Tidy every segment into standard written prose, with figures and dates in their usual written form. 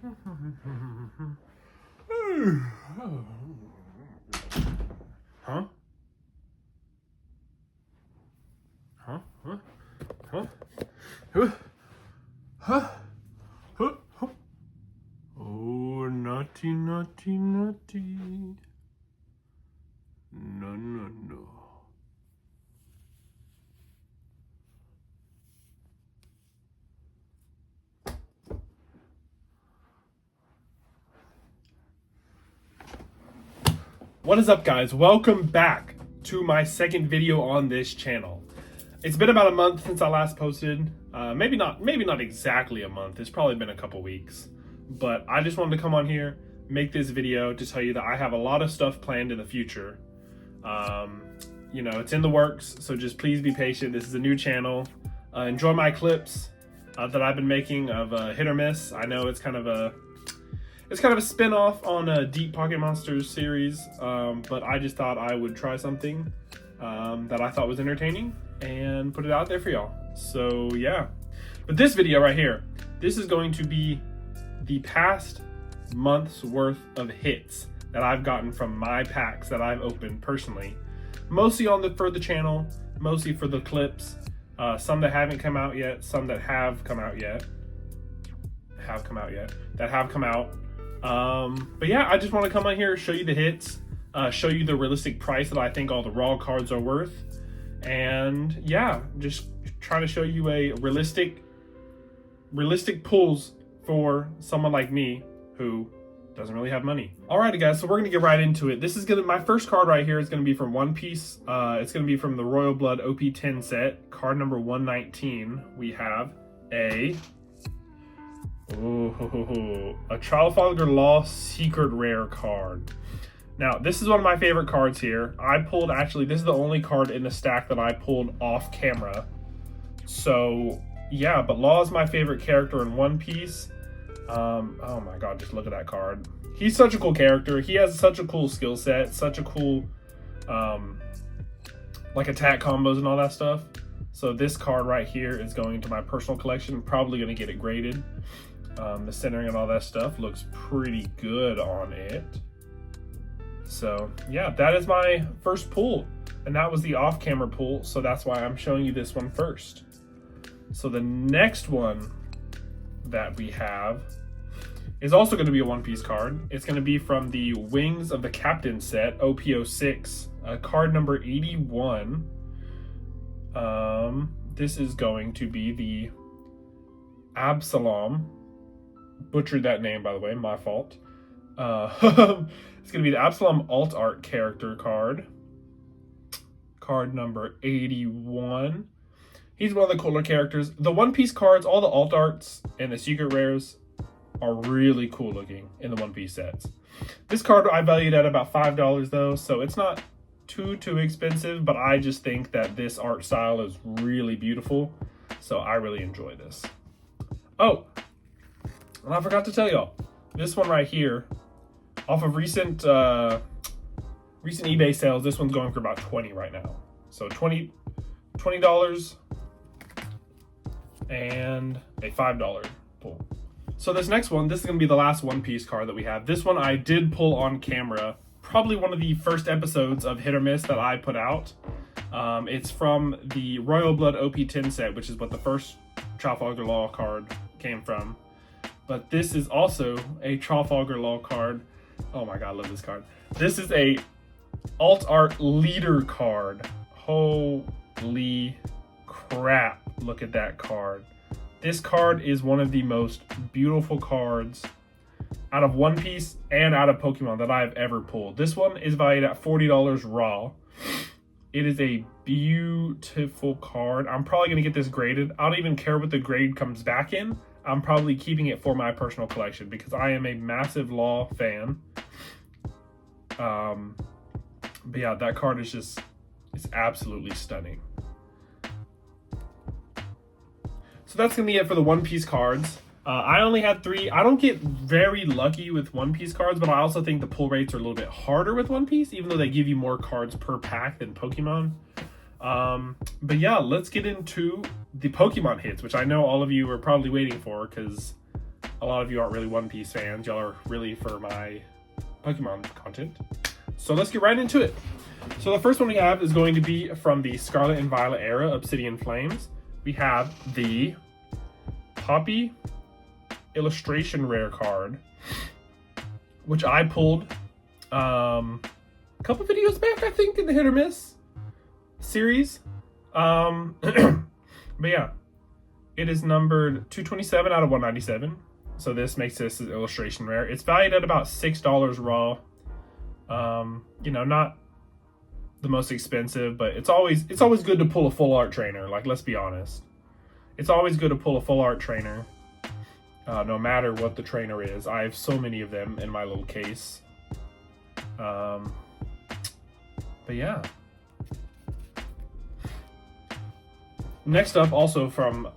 Huh? Huh? Huh? Huh? Huh? Huh? Huh? Huh? Oh, naughty, naughty, naughty. No, no, no. What is up, guys? Welcome back to my second video on this channel. It's been about a month since I last posted. Maybe not exactly a month. It's probably been a couple weeks. But I just wanted to come on here, make this video to tell you that I have a lot of stuff planned in the future. You know, it's in the works, so just please be patient. This is a new channel. Enjoy my clips that I've been making of Hit or Miss. I know it's kind of a spin-off on a Deep Pocket Monsters series, but I just thought I would try something that I thought was entertaining and put it out there for y'all. So yeah, but this video right here, this is going to be the past month's worth of hits that I've gotten from my packs that I've opened personally, mostly for the channel, mostly for the clips, some that haven't come out yet, some that have come out. But yeah, I just want to come on here, show you the hits, show you the realistic price that I think all the raw cards are worth, and yeah, just try to show you a realistic pulls for someone like me who doesn't really have money. Alrighty guys, so we're gonna get right into it. My first card right here is gonna be from One Piece. It's gonna be from the Royal Blood OP10 set, card number 119. We have a Trafalgar Law Secret Rare card. Now, this is one of my favorite cards here. This is the only card in the stack that I pulled off camera. So, yeah, but Law is my favorite character in One Piece. Oh my god, just look at that card. He's such a cool character. He has such a cool skill set, such a cool, like attack combos and all that stuff. So this card right here is going to my personal collection. I'm probably going to get it graded. The centering and all that stuff looks pretty good on it. So yeah, that is my first pull, and that was the off-camera pull, so that's why I'm showing you this one first. So the next one that we have is also going to be a One Piece card. It's going to be from the Wings of the Captain set, OP06, card number 81. This is going to be the Absalom. Butchered that name, by the way, my fault. It's going to be the Absalom alt art character card. Card number 81. He's one of the cooler characters. The One Piece cards, all the alt arts and the secret rares are really cool looking in the One Piece sets. This card I valued at about $5 though, so it's not too expensive, but I just think that this art style is really beautiful, so I really enjoy this. Oh, and I forgot to tell y'all, this one right here, off of recent eBay sales, this one's going for about $20 right now. So $20 and a $5 pull. So this next one, this is going to be the last One Piece card that we have. This one I did pull on camera, probably one of the first episodes of Hit or Miss that I put out. It's from the Royal Blood OP10 set, which is what the first Trafalgar Law card came from. But this is also a Trafalgar Law card. Oh my god, I love this card. This is a alt art leader card. Holy crap, look at that card. This card is one of the most beautiful cards out of One Piece and out of Pokemon that I've ever pulled. This one is valued at $40 raw. It is a beautiful card. I'm probably going to get this graded. I don't even care what the grade comes back in. I'm probably keeping it for my personal collection because I am a massive Law fan. But yeah, that card is just, it's absolutely stunning. So that's going to be it for the One Piece cards. I only had 3. I don't get very lucky with One Piece cards, but I also think the pull rates are a little bit harder with One Piece, even though they give you more cards per pack than Pokemon. But yeah, let's get into the Pokemon hits, which I know all of you are probably waiting for because a lot of you aren't really One Piece fans. Y'all are really for my Pokemon content. So let's get right into it. So the first one we have is going to be from the Scarlet and Violet era, Obsidian Flames. We have the Poppy illustration rare card, which I pulled a couple videos back, I think, in the Hit or Miss series. But yeah, it is numbered 227 out of 197. So this makes this an illustration rare. It's valued at about $6 raw. You know, not the most expensive, but it's always good to pull a full art trainer. Like, let's be honest, it's always good to pull a full art trainer, no matter what the trainer is. I have so many of them in my little case. But yeah. Next up, also from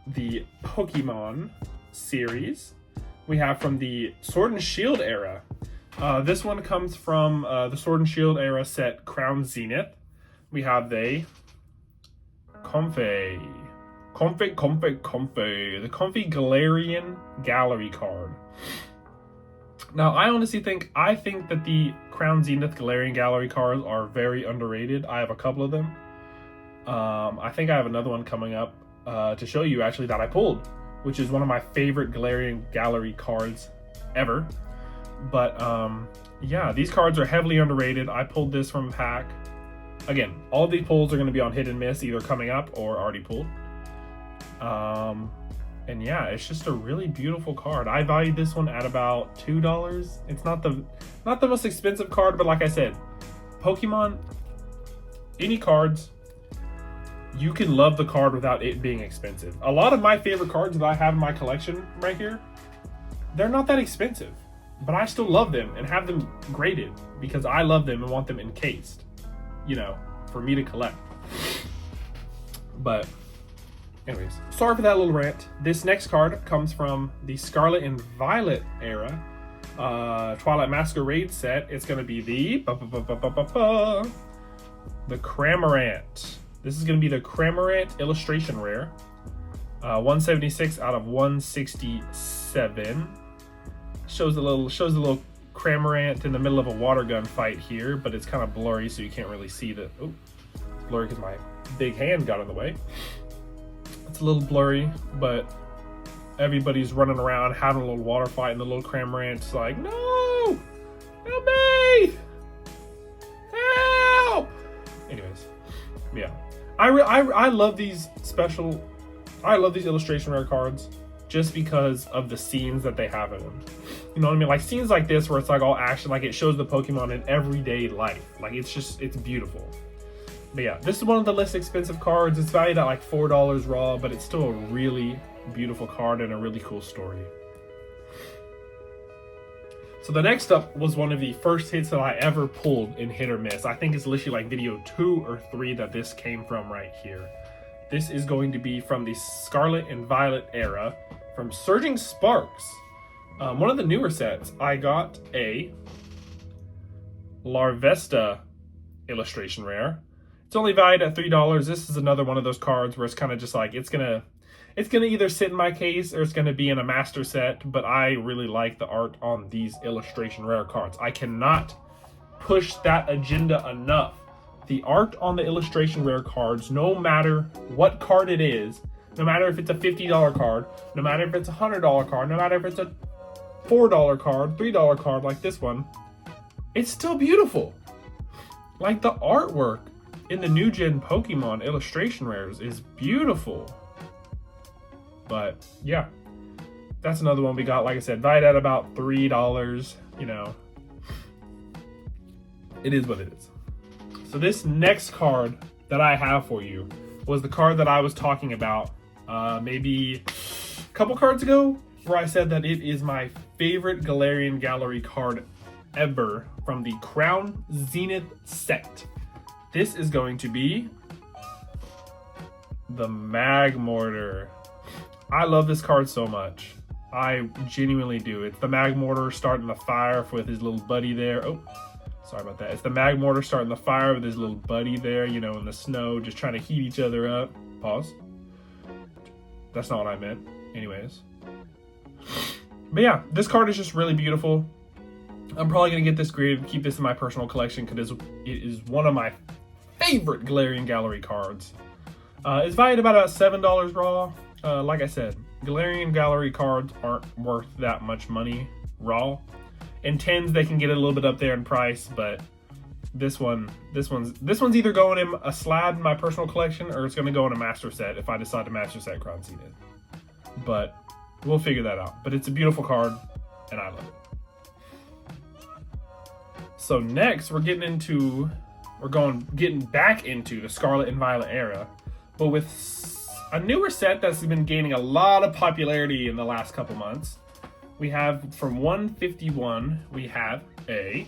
the Pokemon series, we have from the Sword and Shield era. This one comes from the Sword and Shield era set Crown Zenith. We have the Comfey, the Comfey Galarian Gallery card. Now, I honestly think that the Crown Zenith Galarian Gallery cards are very underrated. I have a couple of them. I think I have another one coming up to show you, actually, that I pulled, which is one of my favorite Galarian Gallery cards ever. But yeah, these cards are heavily underrated. I pulled this from a pack. Again, all of these pulls are going to be on Hit and Miss, either coming up or already pulled. And yeah, it's just a really beautiful card. I valued this one at about $2. It's not the most expensive card, but like I said, Pokemon, any cards, you can love the card without it being expensive. A lot of my favorite cards that I have in my collection right here, they're not that expensive, but I still love them and have them graded because I love them and want them encased, you know, for me to collect. But anyways, sorry for that little rant. This next card comes from the Scarlet and Violet era, Twilight Masquerade set. It's going to be the Cramorant. This is going to be the Cramorant illustration rare. 176 out of 167. Shows a little Cramorant in the middle of a water gun fight here, but it's kind of blurry, so you can't really see the. Oh, it's blurry because my big hand got in the way. It's a little blurry, but everybody's running around having a little water fight, and the little Cramorant's like, "No, help me! Help!" Anyways, yeah. I love these illustration rare cards just because of the scenes that they have in them. You know what I mean? Like scenes like this where it's like all action, like it shows the Pokemon in everyday life. Like it's beautiful. But yeah, this is one of the less expensive cards. It's valued at like $4 raw, but it's still a really beautiful card and a really cool story. So the next up was one of the first hits that I ever pulled in Hit or Miss. I think it's literally like video 2 or 3 that this came from right here. This is going to be from the Scarlet and Violet era, from Surging Sparks. One of the newer sets. I got a Larvesta illustration rare. It's only valued at $3. This is another one of those cards where it's kind of just like, it's gonna either sit in my case or it's gonna be in a master set, but I really like the art on these illustration rare cards. I cannot push that agenda enough. The art on the illustration rare cards, no matter what card it is, no matter if it's a $50 card, no matter if it's a $100 card, no matter if it's a $4 card, $3 card like this one, it's still beautiful. Like the artwork in the new gen Pokemon illustration rares is beautiful. But yeah, that's another one we got, like I said, valued at about $3, you know. It is what it is. So this next card that I have for you was the card that I was talking about maybe a couple cards ago, where I said that it is my favorite Galarian Gallery card ever from the Crown Zenith set. This is going to be the Magmortar. I love this card so much. I genuinely do. It's the Magmortar starting the fire with his little buddy there. Oh, sorry about that. It's the Magmortar starting the fire with his little buddy there, you know, in the snow, just trying to heat each other up. Pause. That's not what I meant. Anyways. But yeah, this card is just really beautiful. I'm probably going to get this graded, keep this in my personal collection because it is one of my favorite Galarian Gallery cards. It's valued about $7 raw. Like I said, Galarian Gallery cards aren't worth that much money raw. In 10s, they can get it a little bit up there in price, but this one's either going in a slab in my personal collection or it's going to go in a master set if I decide to master set Crown Seeded. But we'll figure that out. But it's a beautiful card, and I love it. So next, we're getting back into the Scarlet and Violet era, but with a newer set that's been gaining a lot of popularity in the last couple months. We have from 151, we have a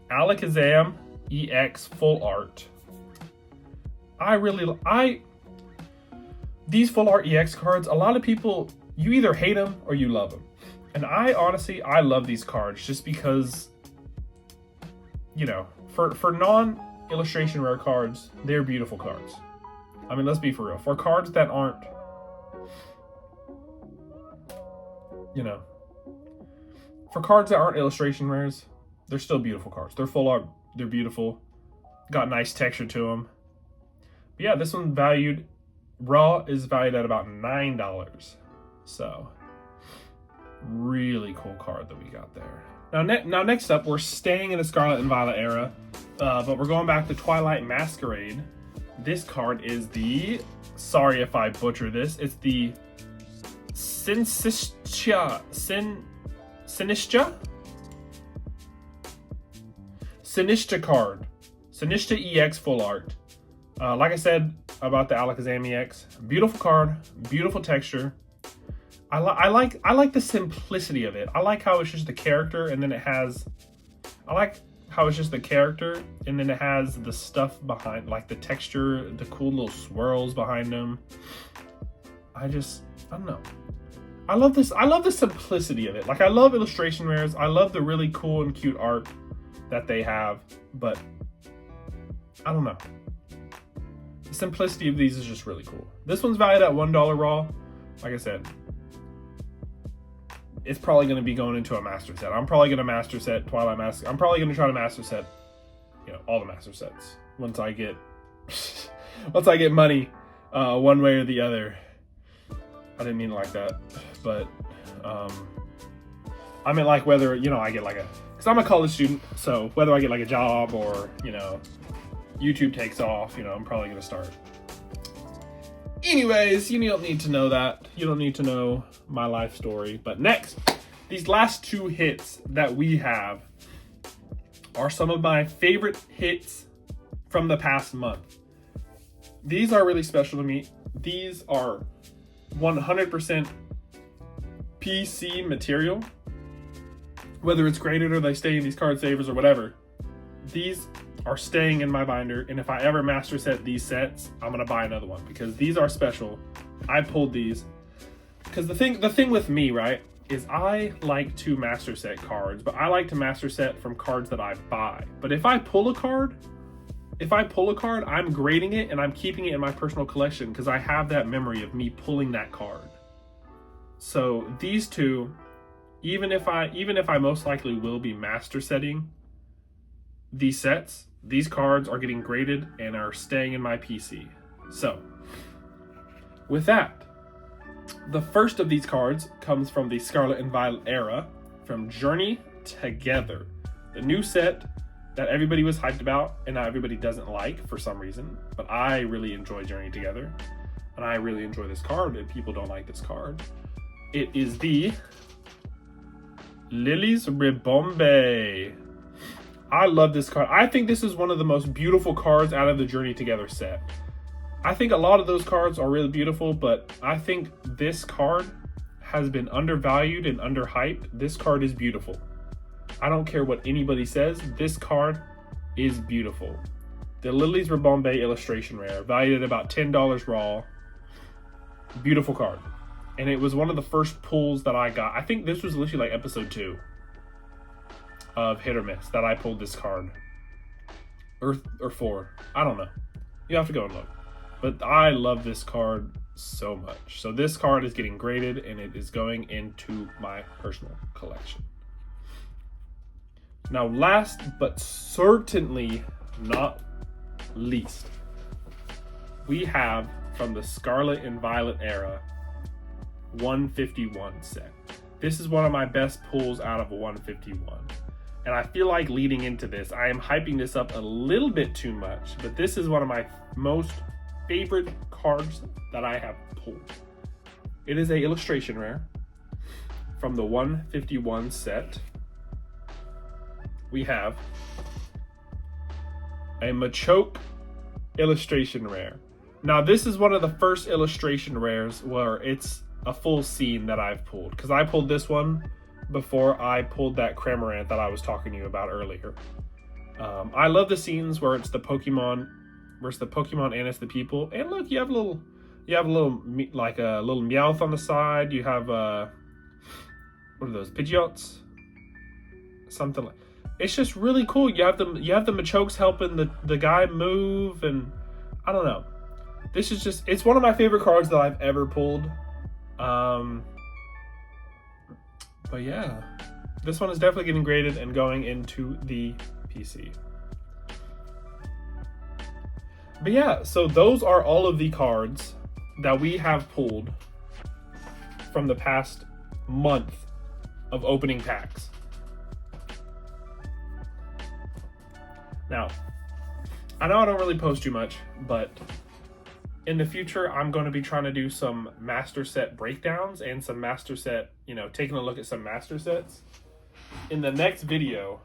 Alakazam EX Full Art. These Full Art EX cards, a lot of people, you either hate them or you love them. And I love these cards just because, you know, for non-illustration rare cards, they're beautiful cards. I mean, let's be for real. For cards that aren't, you know, for cards that aren't illustration rares, they're still beautiful cards. They're full art. They're beautiful. Got nice texture to them. But yeah, this one raw is valued at about $9. So, really cool card that we got there. Now next up, we're staying in the Scarlet and Violet era, but we're going back to Twilight Masquerade. This card is the, sorry if I butcher this, it's the Sinistra card. Sinistra EX Full Art. Like I said about the Alakazam EX, beautiful card, beautiful texture. I like the simplicity of it. I like how it's just the character and then it has, the stuff behind, like the texture, the cool little swirls behind them. I don't know. I love the simplicity of it. Like, I love illustration rares. I love the really cool and cute art that they have, but I don't know. The simplicity of these is just really cool. This one's valued at $1 raw. Like I said, it's probably going to be going into a master set. I'm probably going to master set Twilight Mask. I'm probably going to try to master set, you know, all the master sets once I get money, one way or the other. I didn't mean it like that, but I mean, like, whether, you know, I get like because I'm a college student, so whether I get like a job or, you know, YouTube takes off, you know, I'm probably going to start. Anyways, you don't need to know that. You don't need to know my life story. But next, these last two hits that we have are some of my favorite hits from the past month. These are really special to me. These are 100% PC material. Whether it's graded or they stay in these card savers or whatever, these are staying in my binder, and if I ever master set these sets, I'm gonna buy another one because these are special. I pulled these because the thing with me, right, is I like to master set cards, but I like to master set from cards that I buy. But if I pull a card, I'm grading it and I'm keeping it in my personal collection because I have that memory of me pulling that card. So these two, even if I most likely will be master setting these sets, these cards are getting graded and are staying in my PC. So, with that, the first of these cards comes from the Scarlet and Violet era, from Journey Together, the new set that everybody was hyped about and now everybody doesn't like for some reason, but I really enjoy Journey Together, and I really enjoy this card, and people don't like this card. It is the Lily's Ribombe. I love this card. I think this is one of the most beautiful cards out of the Journey Together set. I think a lot of those cards are really beautiful, but I think this card has been undervalued and underhyped. This card is beautiful. I don't care what anybody says. This card is beautiful. The Lily's Ribombe illustration rare, valued at about $10 raw. Beautiful card. And it was one of the first pulls that I got. I think this was literally like episode 2. Of Hit or Miss that I pulled this card, or 4. I don't know. You have to go and look. But I love this card so much. So this card is getting graded and it is going into my personal collection. Now, last but certainly not least, we have from the Scarlet and Violet era 151 set. This is one of my best pulls out of 151. And I feel like leading into this, I am hyping this up a little bit too much, but this is one of my most favorite cards that I have pulled. It is a illustration rare from the 151 set. We have a Machoke illustration rare. Now, this is one of the first illustration rares where it's a full scene that I've pulled, because I pulled this one before I pulled that Cramorant that I was talking to you about earlier. I love the scenes where it's the Pokemon and it's the people. And look, you have a little like a little Meowth on the side. You have what are those, Pidgeots? Something like. It's just really cool. You have the Machokes helping the guy move, and I don't know. This is just, it's one of my favorite cards that I've ever pulled. But yeah, this one is definitely getting graded and going into the PC. But yeah, so those are all of the cards that we have pulled from the past month of opening packs. Now, I know I don't really post too much, but in the future, I'm going to be trying to do some master set breakdowns and some master set, taking a look at some master sets. In the next video,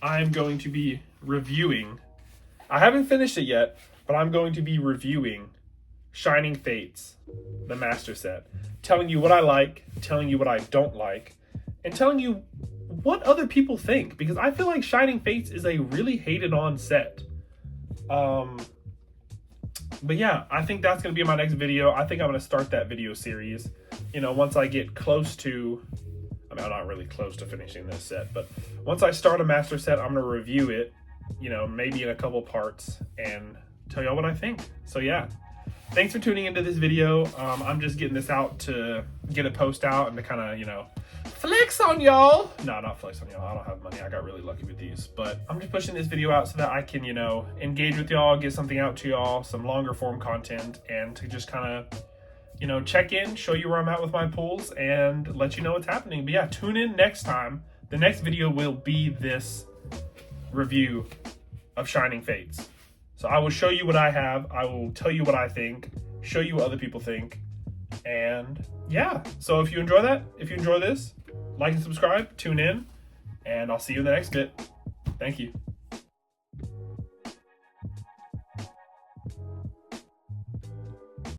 I'm going to be reviewing, I haven't finished it yet, but I'm going to be reviewing Shining Fates, the master set, telling you what I like, telling you what I don't like, and telling you what other people think, because I feel like Shining Fates is a really hated on set. But yeah, I think that's going to be my next video. I think I'm going to start that video series, once I get close to, I'm not really close to finishing this set, but once I start a master set, I'm going to review it, maybe in a couple parts and tell y'all what I think. So yeah, thanks for tuning into this video. I'm just getting this out to get a post out and to kind of, flex on y'all. No, not flex on y'all. I don't have money. I got really lucky with these, but I'm just pushing this video out so that I can, engage with y'all, get something out to y'all, some longer form content, and to just kind of, check in, show you where I'm at with my pulls, and let you know what's happening. But yeah, tune in next time. The next video will be this review of Shining Fates. So I will show you what I have. I will tell you what I think, show you what other people think. And yeah, so if you enjoy this, like and subscribe, tune in, and I'll see you in the next bit. Thank you.